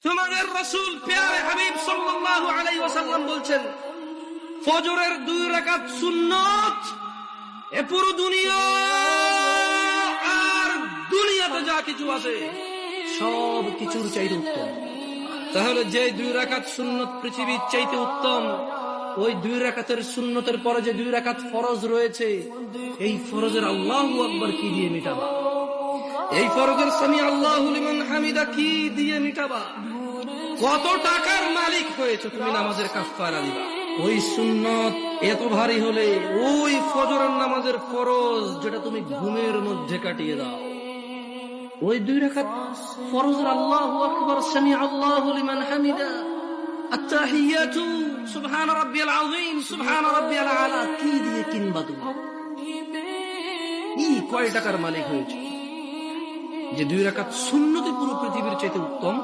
তোমাদের রাসূল প্যারে হাবিব সাল্লাল্লাহু আলাইহি ওয়াসাল্লাম বলছেন, ফজরের 2 রাকাত সুন্নাত এ পুরো দুনিয়া আর দুনিয়াতে যা কিছু আছে সব কিছুর চাইতে উত্তম। তাহলে যে 2 রাকাত সুন্নাত পৃথিবীর চাইতে উত্তম, ওই 2 রাকাতের সুন্নতের পরে যে 2 রাকাত ফরজ রয়েছে, এই ফরজের আল্লাহু আকবার কি দিয়ে মিটাবা? এই ফরজের সামি আল্লাহু লিমান হামিদা কি দিয়ে মিটাবা? কত টাকার মালিক হয়েছে তুমি নামাজের কাফারা দিবা? ওই সুন্নত এত ভারী হলে ওই ফজরের নামাজের ফরজ যেটা তুমি ঘুমের মধ্যে কাটিয়ে দাও, ওই 2 রাকাত ফরজের আল্লাহু আকবার সামি আল্লাহু লিমান হামিদা আত-তাহিয়াতু সুবহান রাব্বিয়াল আযীম সুবহান রাব্বিয়াল আলা কি দিয়ে কিনবা তুমি? কয় টাকার মালিক হয়েছে যে 2 রাকাত সুন্নতে পুরো পৃথিবীর চাইতে উত্তম?